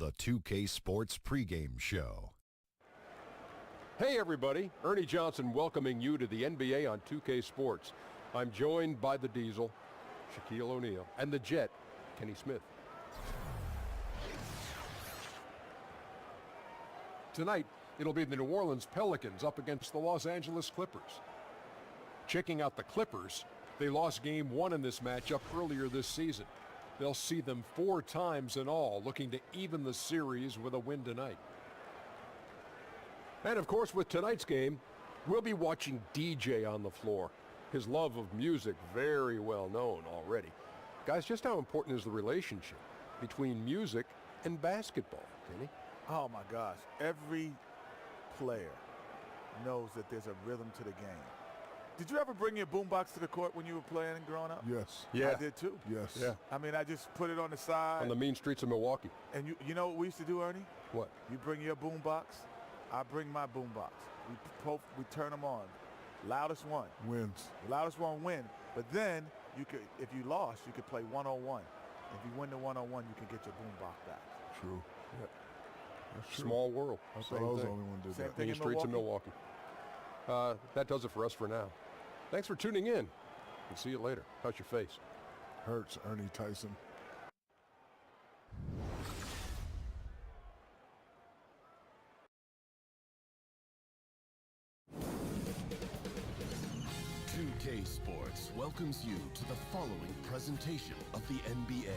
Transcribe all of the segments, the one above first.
the 2K Sports pregame show. Hey everybody, Ernie Johnson welcoming you to the NBA on 2K Sports. I'm joined by the Diesel, Shaquille O'Neal, and the Jet, Kenny Smith. Tonight, it'll be the New Orleans Pelicans up against the Los Angeles Clippers. Checking out the Clippers, they lost Game 1 in this matchup earlier this season. They'll see them 4 times in all, looking to even the series with a win tonight. And of course, with tonight's game, we'll be watching DJ on the floor. His love of music very well known already. Guys, just how important is the relationship between music and basketball, Kenny? Oh my gosh, every player knows that there's a rhythm to the game. Did you ever bring your boombox to the court when you were playing and growing up? Yes. Yeah. I did too. Yes. Yeah. I mean, I just put it on the side. On the mean streets of Milwaukee. And you know what we used to do, Ernie? What? You bring your boombox, I bring my boombox. We turn them on. Loudest one Wins. The loudest one win. But then you could, if you lost, you could play one-on-one. If you win the one-on-one, you can get your boombox back. True. Yep. That's true. Small world. I thought Same I was the thing. only one who did Same that. thing. Main streets of Milwaukee. That does it for us for now. Thanks for tuning in. We'll see you later. How's your face? Hurts, Ernie Tyson. K Sports welcomes you to the following presentation of the NBA.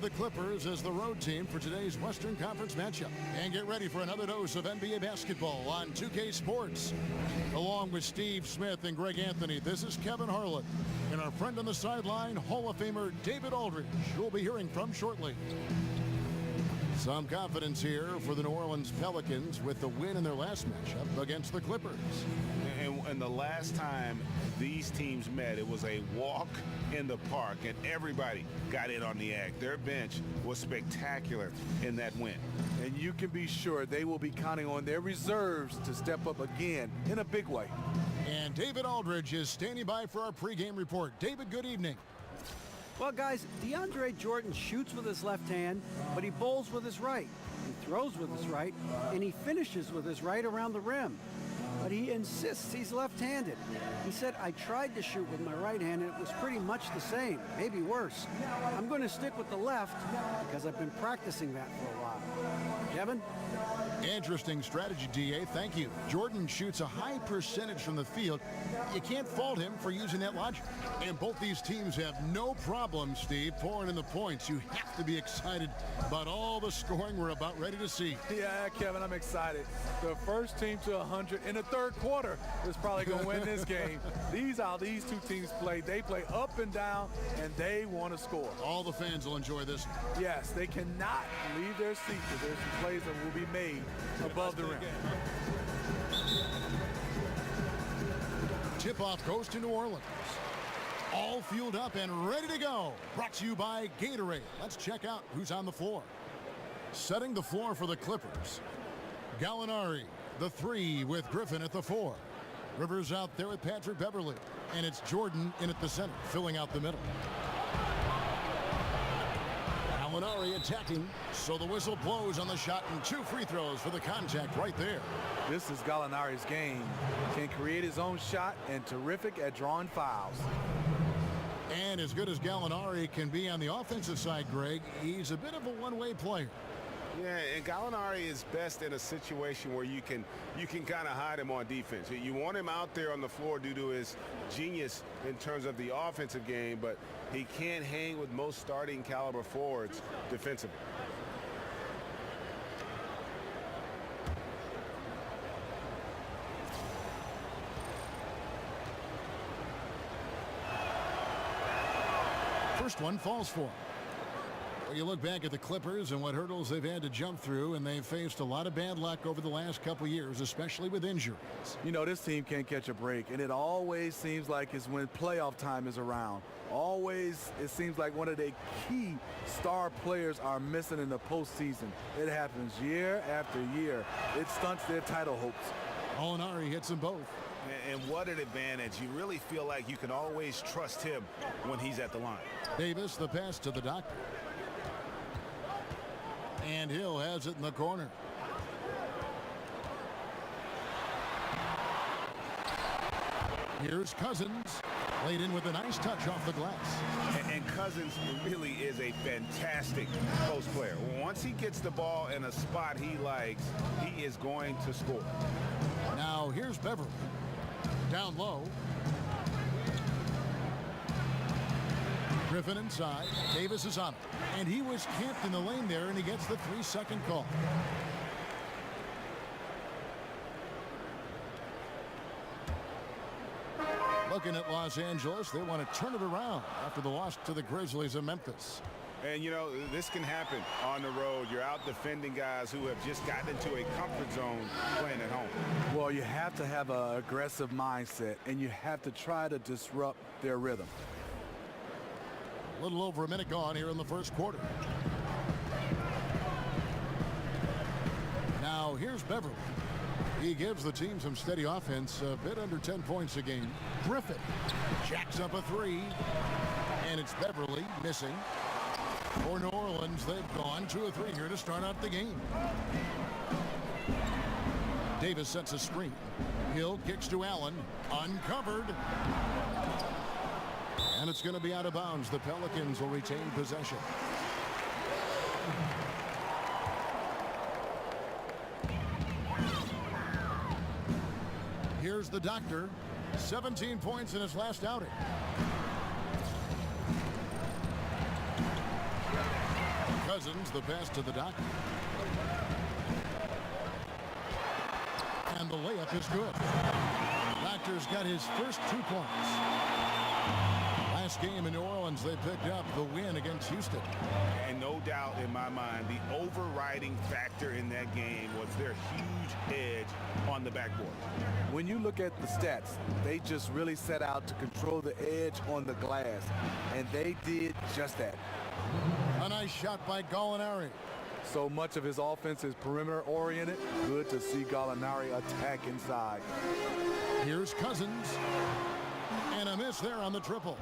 The Clippers as the road team for today's Western Conference matchup. And get ready for another dose of NBA basketball on 2K Sports. Along with Steve Smith and Greg Anthony, this is Kevin Harlan. And our friend on the sideline, Hall of Famer David Aldridge, who we'll be hearing from shortly. Some confidence here for the New Orleans Pelicans with the win in their last matchup against the Clippers. And the last time these teams met, it was a walk in the park, and everybody got in on the act. Their bench was spectacular in that win. And you can be sure they will be counting on their reserves to step up again in a big way. And David Aldridge is standing by for our pregame report. David, good evening. Well, guys, DeAndre Jordan shoots with his left hand, but he bowls with his right. He throws with his right, and he finishes with his right around the rim. But he insists he's left-handed. He said, I tried to shoot with my right hand, and it was pretty much the same, maybe worse. I'm going to stick with the left because I've been practicing that for a while. Kevin? Interesting strategy, DA. Thank you. Jordan shoots a high percentage from the field. You can't fault him for using that logic. And both these teams have no problem, Steve, pouring in the points. You have to be excited about all the scoring we're about ready to see. Yeah, Kevin, I'm excited. The first team to 100 in the third quarter is probably going to win this game. These two teams play. They play up and down, and they want to score. All the fans will enjoy this. Yes, they cannot leave their seat because there's some plays that will be made above the rim. Tip-off goes to New Orleans. All fueled up and ready to go. Brought to you by Gatorade. Let's check out who's on the floor. Setting the floor for the Clippers. Gallinari, the 3 with Griffin at the 4. Rivers out there with Patrick Beverly. And it's Jordan in at the center, filling out the middle. Gallinari attacking, so the whistle blows on the shot and 2 free throws for the contact right there. This is Gallinari's game. Can create his own shot and terrific at drawing fouls. And as good as Gallinari can be on the offensive side, Greg, he's a bit of a one-way player. Yeah, and Gallinari is best in a situation where you can kind of hide him on defense. You want him out there on the floor due to his genius in terms of the offensive game, but he can't hang with most starting caliber forwards defensively. First one falls for him. Well, you look back at the Clippers and what hurdles they've had to jump through, and they've faced a lot of bad luck over the last couple years, especially with injuries. You know, this team can't catch a break, and it always seems like it's when playoff time is around. Always, it seems like one of the key star players are missing in the postseason. It happens year after year. It stunts their title hopes. Gallinari hits them both. And what an advantage. You really feel like you can always trust him when he's at the line. Davis, the pass to the doctor. And Hill has it in the corner. Here's Cousins, laid in with a nice touch off the glass. And Cousins really is a fantastic post player. Once he gets the ball in a spot he likes, he is going to score. Now here's Beverly. Down low. Griffin inside. Davis is on it. And he was camped in the lane there, and he gets the 3-second call. Looking at Los Angeles, they want to turn it around after the loss to the Grizzlies of Memphis. And, you know, this can happen on the road. You're out defending guys who have just gotten into a comfort zone playing at home. Well, you have to have an aggressive mindset, and you have to try to disrupt their rhythm. A little over a minute gone here in the first quarter. Now here's Beverly. He gives the team some steady offense, a bit under 10 points a game. Griffin jacks up a 3, and it's Beverly missing. For New Orleans, they've gone 2 of 3 here to start out the game. Davis sets a screen. Hill kicks to Allen, uncovered. And it's going to be out of bounds. The Pelicans will retain possession. Here's the doctor. 17 points in his last outing. Cousins, the pass to the doctor. And the layup is good. Doctor's got his first 2 points. Last game in New Orleans, they picked up the win against Houston. And no doubt in my mind, the overriding factor in that game was their huge edge on the backboard. When you look at the stats, they just really set out to control the edge on the glass, and they did just that. A nice shot by Gallinari. So much of his offense is perimeter-oriented. Good to see Gallinari attack inside. Here's Cousins. And a miss there on the triple.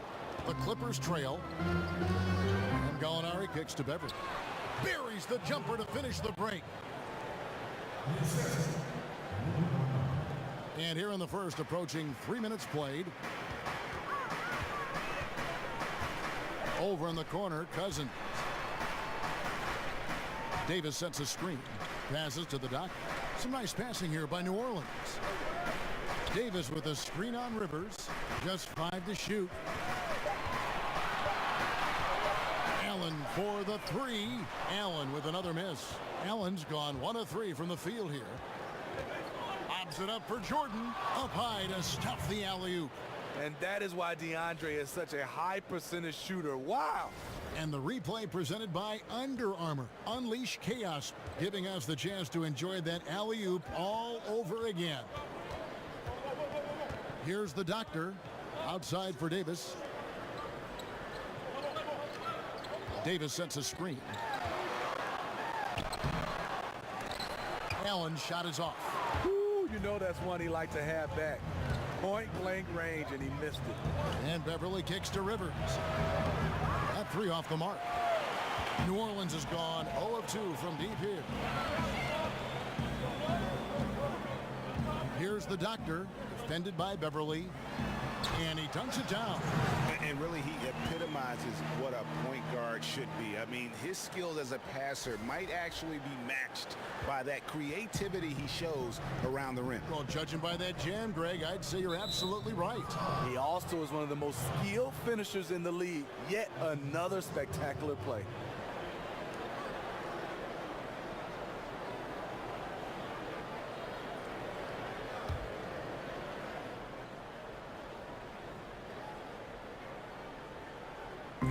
The Clippers trail. And Gallinari kicks to Beverly. Buries the jumper to finish the break. And here in the first, approaching 3 minutes played. Over in the corner, Cousins. Davis sets a screen. Passes to the dock. Some nice passing here by New Orleans. Davis with a screen on Rivers. Just 5 to shoot. Allen for the 3. Allen with another miss. Allen's gone 1 of 3 from the field here. Lobs it up for Jordan. Up high to stuff the alley-oop. And that is why DeAndre is such a high percentage shooter. Wow. And the replay presented by Under Armour. Unleash chaos, giving us the chance to enjoy that alley-oop all over again. Here's the doctor. Outside for Davis. Davis sets a screen. Allen's shot is off. Ooh, you know that's one he liked to have back. Point blank range, and he missed it. And Beverly kicks to Rivers. That 3 off the mark. New Orleans is gone 0 of 2 from deep here. Here's the doctor, defended by Beverly, and he dunks it down. And really, he epitomizes what a point guard should be. I mean, his skills as a passer might actually be matched by that creativity he shows around the rim. Well, judging by that jam, Greg, I'd say you're absolutely right. He also is one of the most skilled finishers in the league. Yet another spectacular play.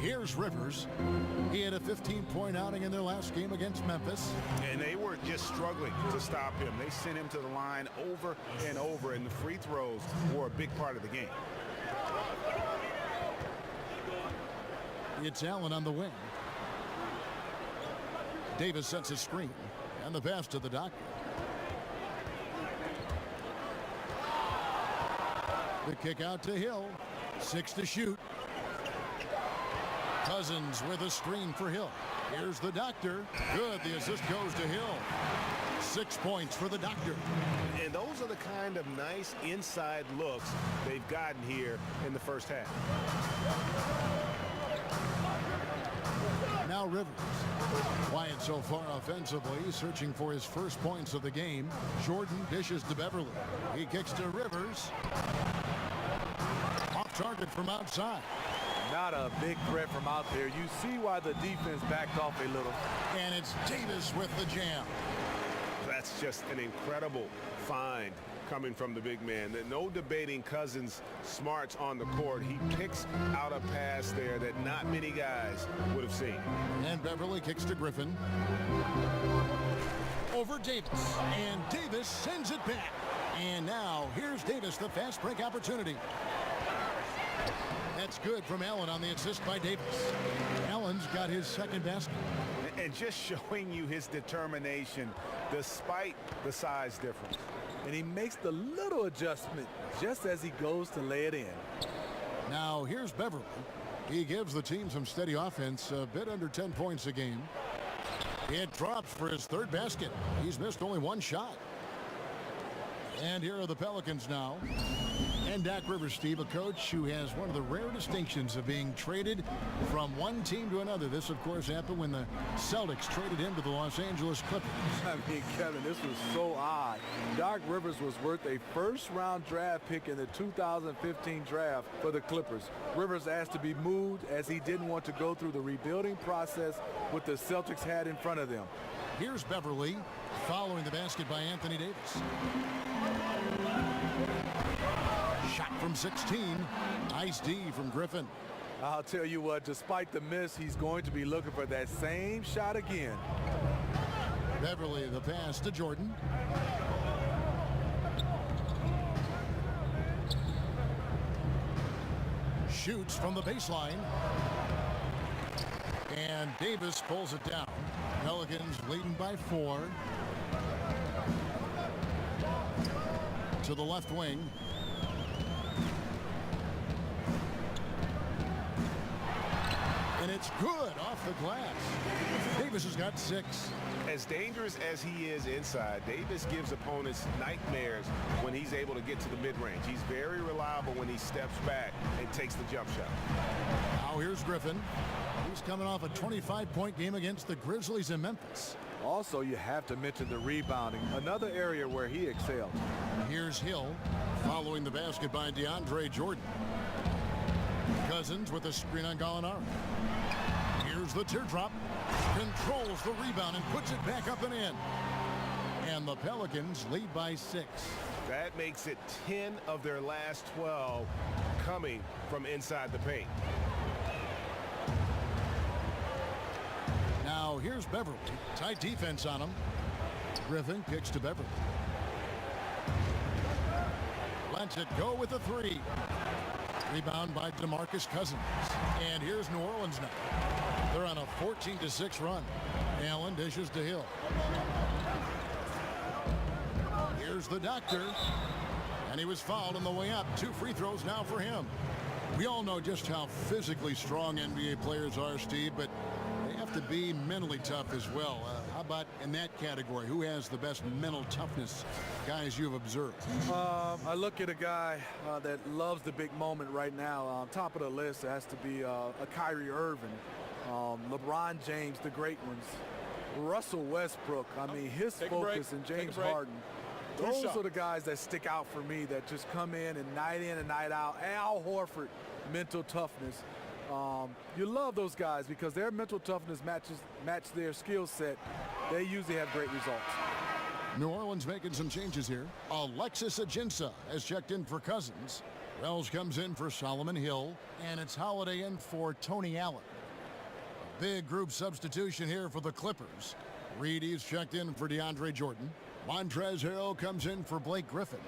Here's Rivers. He had a 15-point outing in their last game against Memphis. And they were just struggling to stop him. They sent him to the line over and over, and the free throws were a big part of the game. It's Allen on the wing. Davis sets a screen, and the pass to the doctor. The kick out to Hill. 6 to shoot. Cousins with a screen for Hill. Here's the doctor. Good. The assist goes to Hill. 6 points for the doctor. And those are the kind of nice inside looks they've gotten here in the first half. Now Rivers. Quiet so far offensively, searching for his first points of the game. Jordan dishes to Beverly. He kicks to Rivers. Off target from outside. Not a big threat from out there. You see why the defense backed off a little. And it's Davis with the jam. That's just an incredible find coming from the big man. No debating Cousins' smarts on the court. He picks out a pass there that not many guys would have seen. And Beverly kicks to Griffin. Over Davis. And Davis sends it back. And now here's Davis, the fast break opportunity. That's good from Allen on the assist by Davis. Allen's got his second basket. And just showing you his determination despite the size difference. And he makes the little adjustment just as he goes to lay it in. Now here's Beverly. He gives the team some steady offense, a bit under 10 points a game. It drops for his third basket. He's missed only 1 shot. And here are the Pelicans now. And Doc Rivers, Steve, a coach who has one of the rare distinctions of being traded from one team to another. This, of course, happened when the Celtics traded him to the Los Angeles Clippers. I mean, Kevin, this was so odd. Doc Rivers was worth a first-round draft pick in the 2015 draft for the Clippers. Rivers asked to be moved as he didn't want to go through the rebuilding process what the Celtics had in front of them. Here's Beverly following the basket by Anthony Davis. Shot from 16. Nice D from Griffin. I'll tell you what, despite the miss, he's going to be looking for that same shot again. Beverly, the pass to Jordan. Shoots from the baseline. And Davis pulls it down. Pelicans leading by 4. To the left wing. And it's good off the glass. Davis has got 6. As dangerous as he is inside, Davis gives opponents nightmares when he's able to get to the mid-range. He's very reliable when he steps back and takes the jump shot. Now here's Griffin. He's coming off a 25-point game against the Grizzlies in Memphis. Also, you have to mention the rebounding, another area where he excelled. Here's Hill following the basket by DeAndre Jordan. Cousins with a screen on Gallinari. Here's the teardrop. Controls the rebound and puts it back up and in. And the Pelicans lead by 6. That makes it 10 of their last 12 coming from inside the paint. Now here's Beverly. Tight defense on him. Griffin kicks to Beverly. Lets it go with a 3. Rebound by DeMarcus Cousins. And here's New Orleans now. They're on a 14-6 run. Allen dishes to Hill. Here's the doctor. And he was fouled on the way up. 2 free throws now for him. We all know just how physically strong NBA players are, Steve, but they have to be mentally tough as well. How about in that category? Who has the best mental toughness, guys you've observed? I look at a guy that loves the big moment right now. Top of the list has to be a Kyrie Irving, LeBron James, the great ones, Russell Westbrook. I mean, his focus, and James Harden. Those are the guys that stick out for me, that just come in and night out. Al Horford, mental toughness. You love those guys because their mental toughness match their skill set. They usually have great results. New Orleans making some changes here. Alexis Ajinça has checked in for Cousins. Wells comes in for Solomon Hill, and it's Holiday in for Tony Allen. A big group substitution here for the Clippers. Reedy's checked in for DeAndre Jordan. Montrezl Harrell comes in for Blake Griffin.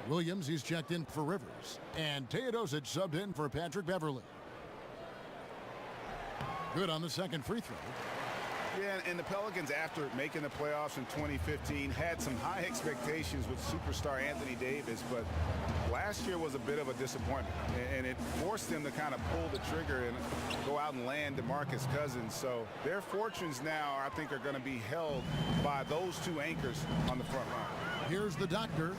Williams, he's checked in for Rivers. And Teodosic subbed in for Patrick Beverly. Good on the second free throw. Yeah, and the Pelicans, after making the playoffs in 2015, had some high expectations with superstar Anthony Davis, but last year was a bit of a disappointment, and it forced them to kind of pull the trigger and go out and land DeMarcus Cousins. So their fortunes now, I think, are going to be held by those 2 anchors on the front line. Here's the doctor.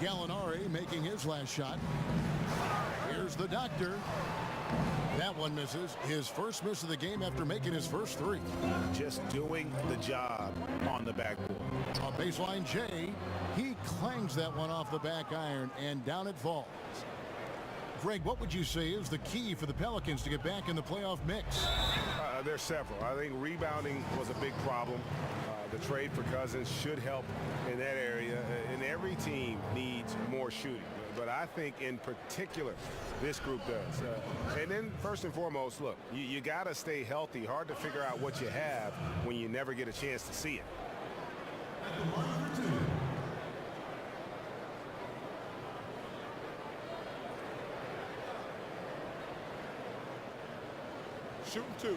Gallinari making his last shot. Here's the doctor. That one misses. His first miss of the game after making his first 3. Just doing the job on the backboard. On baseline, Jay, he clangs that one off the back iron, and down it falls. Greg, what would you say is the key for the Pelicans to get back in the playoff mix? There's several. I think rebounding was a big problem. The trade for Cousins should help in that area, and every team needs more shooting. But I think in particular, this group does. And then first and foremost, look, you got to stay healthy. Hard to figure out what you have when you never get a chance to see it. Shooting 2.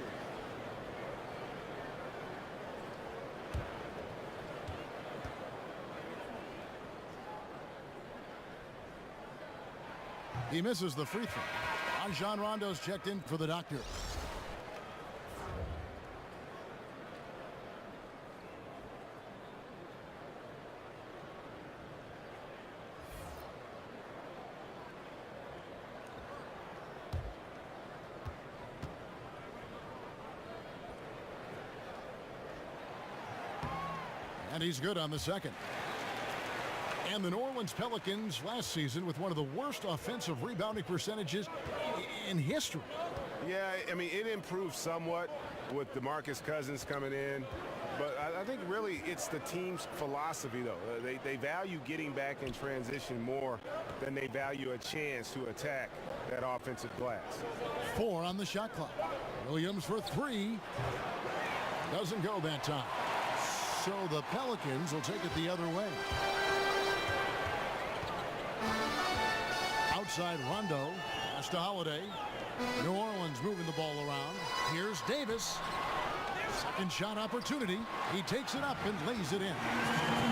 He misses the free throw. Rajon Rondo's checked in for the doctor. And he's good on the second. And the New Orleans Pelicans last season with one of the worst offensive rebounding percentages in history. Yeah, I mean, it improved somewhat with DeMarcus Cousins coming in. But I think really it's the team's philosophy, though. They value getting back in transition more than they value a chance to attack that offensive glass. 4 on the shot clock. Williams for 3. Doesn't go that time. So the Pelicans will take it the other way. Outside Rondo, pass to Holiday. New Orleans moving the ball around. Here's Davis. Second shot opportunity. He takes it up and lays it in.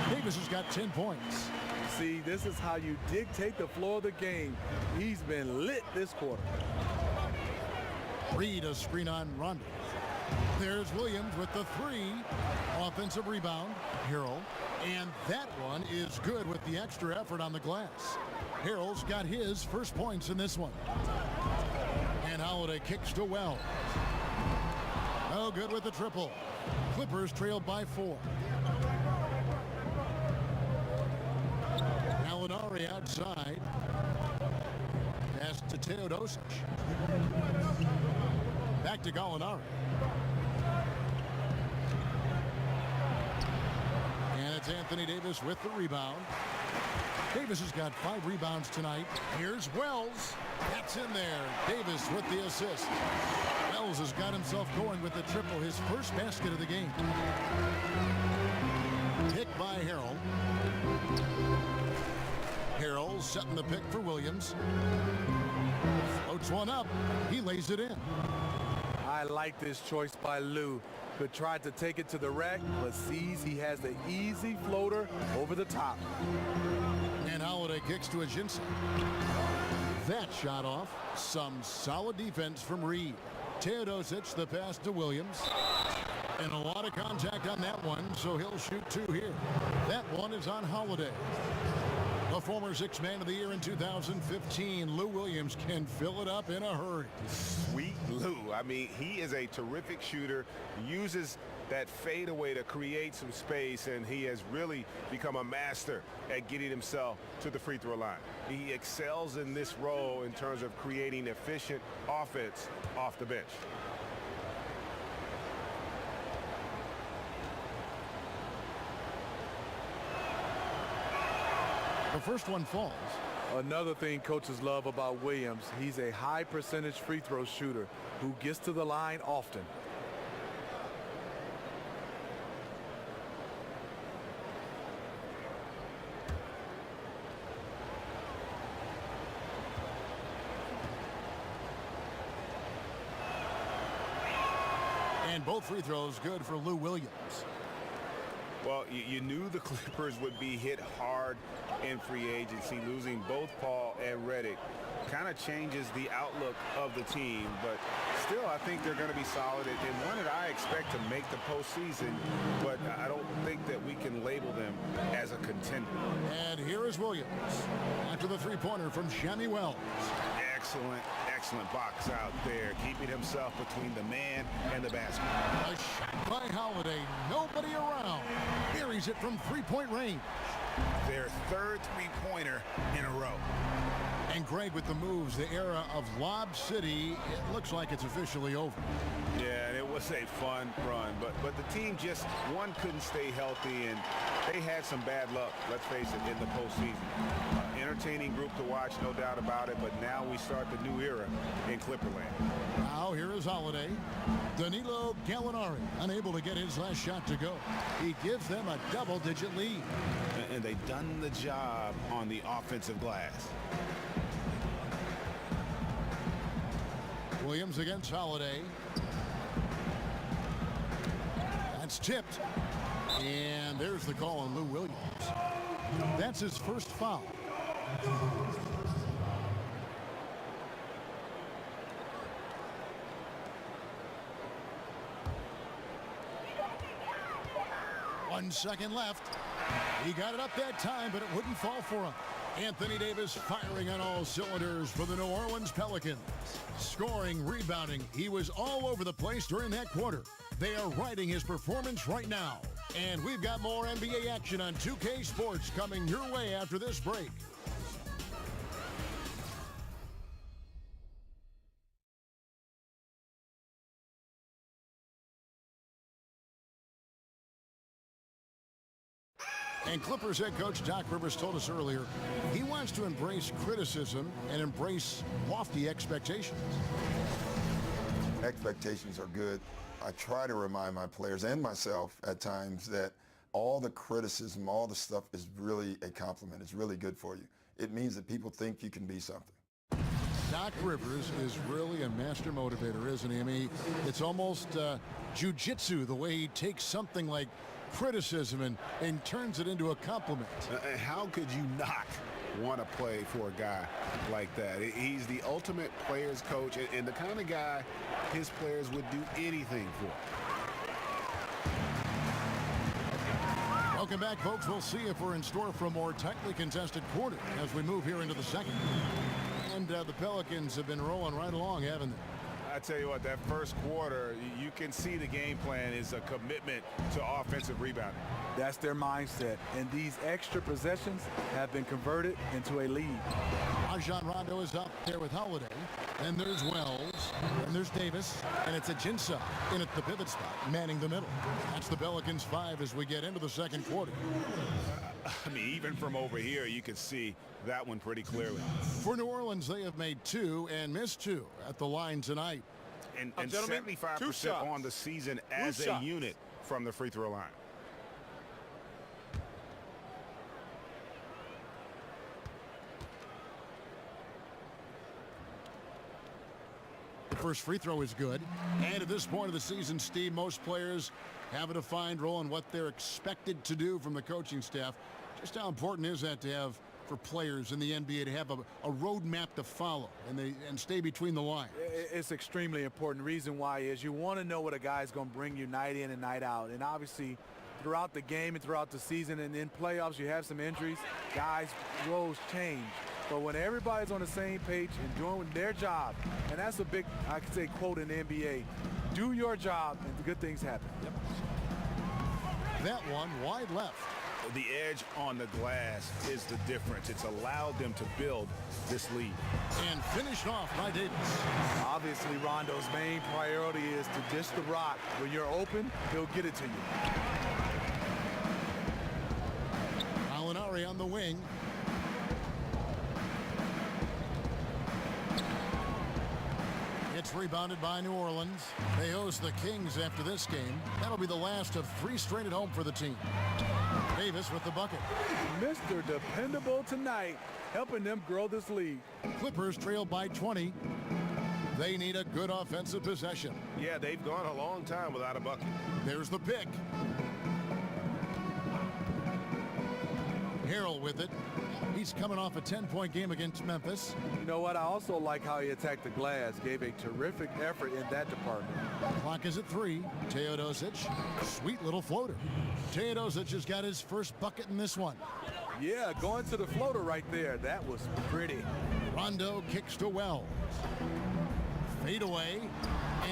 Davis has got 10 points. See, this is how you dictate the flow of the game. He's been lit this quarter. Reed a screen on Rondo. There's Williams with the 3. Offensive rebound. Harrell. And that one is good with the extra effort on the glass. Harrell's got his first points in this one. And Holiday kicks to Wells. No good with the triple. Clippers trailed by 4. Gallinari outside. Pass to Teodosic. Back to Gallinari. And it's Anthony Davis with the rebound. Davis has got 5 rebounds tonight. Here's Wells. That's in there. Davis with the assist. Wells has got himself going with the triple, his first basket of the game. Pick by Harrell. Harrell setting the pick for Williams. Floats one up. He lays it in. I like this choice by Lou. Could try to take it to the rack, but sees he has the easy floater over the top. And Holiday kicks to Ajinça. That shot off. Some solid defense from Reed. Teodosic, the pass to Williams. And a lot of contact on that one, so he'll shoot 2 here. That one is on Holiday. The former 6th man of the year in 2015, Lou Williams can fill it up in a hurry. Sweet Lou. I mean, he is a terrific shooter, uses that fadeaway to create some space, and he has really become a master at getting himself to the free throw line. He excels in this role in terms of creating efficient offense off the bench. The first one falls. Another thing coaches love about Williams, he's a high percentage free throw shooter who gets to the line often. And both free throws good for Lou Williams. Well, you knew the Clippers would be hit hard in free agency. Losing both Paul and Redick kind of changes the outlook of the team. But still, I think they're going to be solid. And one that I expect to make the postseason, but I don't think that we can label them as a contender. And here is Williams after the three-pointer from Shammy Wells. Excellent box out there, keeping himself between the man and the basket. A shot by Holiday, nobody around. Buries it from three-point range. Their 3rd three-pointer in a row. And Greg with the moves, the era of Lob City, it looks like it's officially over. Yeah, and it was a fun run, but the team just, one couldn't stay healthy, and they had some bad luck, let's face it, in the postseason. Entertaining group to watch, no doubt about it, but now we start the new era in Clipperland. Now here is Holiday. Danilo Gallinari unable to get his last shot to go. He gives them a double-digit lead. And they've done the job on the offensive glass. Williams against Holiday. That's tipped. And there's the call on Lou Williams. That's his first foul. One second left. He got it up that time, but it wouldn't fall for him. Anthony Davis firing on all cylinders for the New Orleans Pelicans. Scoring, rebounding, he was all over the place during that quarter. They are riding his performance right now. And we've got more NBA action on 2K Sports coming your way after this break. And Clippers head coach Doc Rivers told us earlier he wants to embrace criticism and embrace lofty expectations. Expectations are good. I try to remind my players and myself at times that all the criticism, all the stuff is really a compliment. It's really good for you. It means that people think you can be something. Doc Rivers is really a master motivator, isn't he? I mean, it's almost jiu-jitsu, the way he takes something like criticism and turns it into a compliment. How could you not want to play for a guy like that? He's the ultimate players coach and the kind of guy his players would do anything for. Welcome back, folks. We'll see if we're in store for a more tightly contested quarter as we move here into the second. And the Pelicans have been rolling right along, haven't they? I tell you what, that first quarter, you can see the game plan is a commitment to offensive rebounding. That's their mindset, and these extra possessions have been converted into a lead. Rajon Rondo is up there with Holiday. And there's Wells. And there's Davis. And it's Ajinça in at the pivot spot, manning the middle. That's the Pelicans 5 as we get into the second quarter. I mean, even from over here, you can see that one pretty clearly. For New Orleans, they have made 2 and missed 2 at the line tonight. And gentlemen, 75% on the season as a unit from the free throw line. The first free throw is good. And at this point of the season, Steve, most players have a defined role in what they're expected to do from the coaching staff. Just how important is that to have for players in the NBA to have a roadmap to follow and stay between the lines? It's extremely important. Reason why is you want to know what a guy's going to bring you night in and night out. And obviously, throughout the game and throughout the season and in playoffs, you have some injuries. Guys' roles change. But when everybody's on the same page and doing their job, and that's a big, I could say, quote in the NBA, do your job and good things happen. Yep. That one wide left. The edge on the glass is the difference. It's allowed them to build this lead. And finished off by Davis. Obviously, Rondo's main priority is to dish the rock. When you're open, he'll get it to you. Gallinari on the wing. It's rebounded by New Orleans. They host the Kings after this game. That'll be the last of 3 straight at home for the team. Davis with the bucket. Mr. Dependable tonight, helping them grow this lead. Clippers trail by 20. They need a good offensive possession. Yeah, they've gone a long time without a bucket. There's the pick. Harrell with it. He's coming off a 10-point game against Memphis. You know what? I also like how he attacked the glass. Gave a terrific effort in that department. Clock is at 3. Teodosic, sweet little floater. Teodosic has got his first bucket in this one. Yeah, going to the floater right there. That was pretty. Rondo kicks to Wells. Fade away,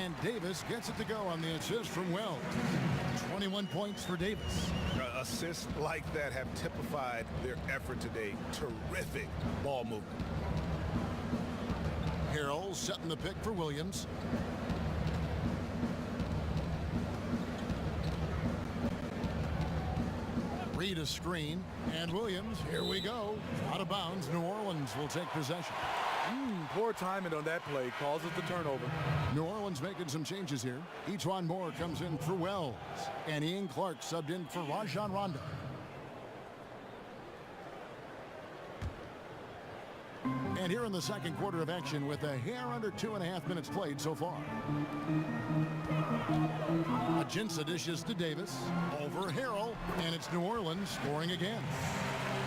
and Davis gets it to go on the assist from Wells. 21 points for Davis. Assists like that have typified their effort today. Terrific ball movement. Harrell setting the pick for Williams. Reed a screen, and Williams, here we go. Out of bounds, New Orleans will take possession. Poor timing on that play causes the turnover. New Orleans making some changes here. Etuan Moore comes in for Wells, and Ian Clark subbed in for Rajon Rondo. And here in the second quarter of action with a hair under 2.5 minutes played so far. Ajinça dishes to Davis. Over Harrell, and it's New Orleans scoring again.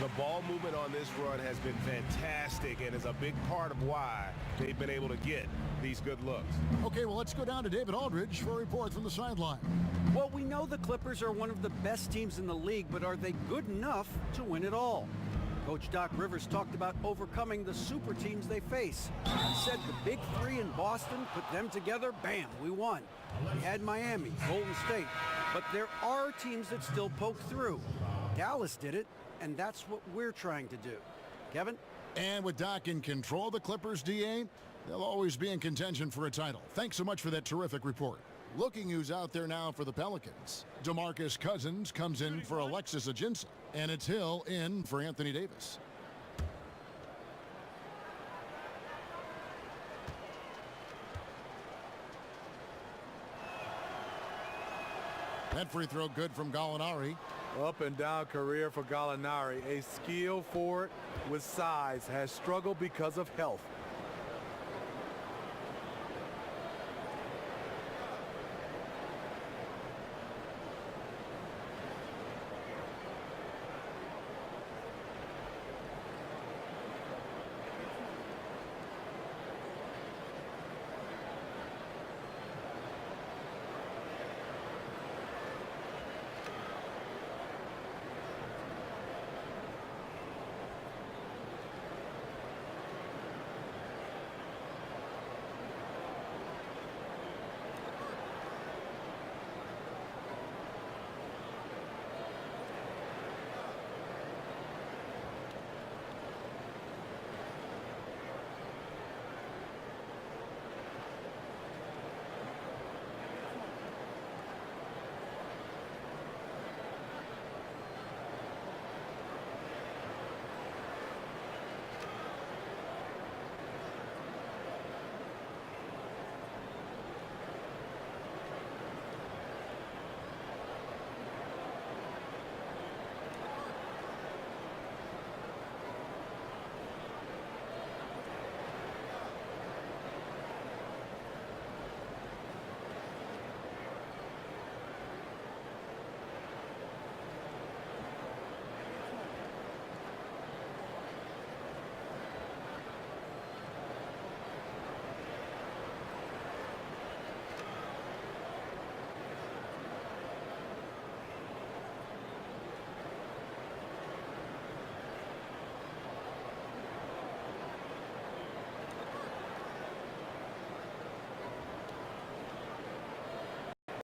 The ball movement on this run has been fantastic and is a big part of why they've been able to get these good looks. Okay, well, let's go down to David Aldridge for a report from the sideline. Well, we know the Clippers are one of the best teams in the league, but are they good enough to win it all? Coach Doc Rivers talked about overcoming the super teams they face. He said the big 3 in Boston, put them together, bam, we won. We had Miami, Golden State, but there are teams that still poke through. Dallas did it, and that's what we're trying to do. Kevin? And with Doc in control, the Clippers, DA, they'll always be in contention for a title. Thanks so much for that terrific report. Looking who's out there now for the Pelicans. DeMarcus Cousins comes in for Alexis Ajinça, and it's Hill in for Anthony Davis. That free throw good from Gallinari. Up and down career for Gallinari. A skilled forward with size has struggled because of health.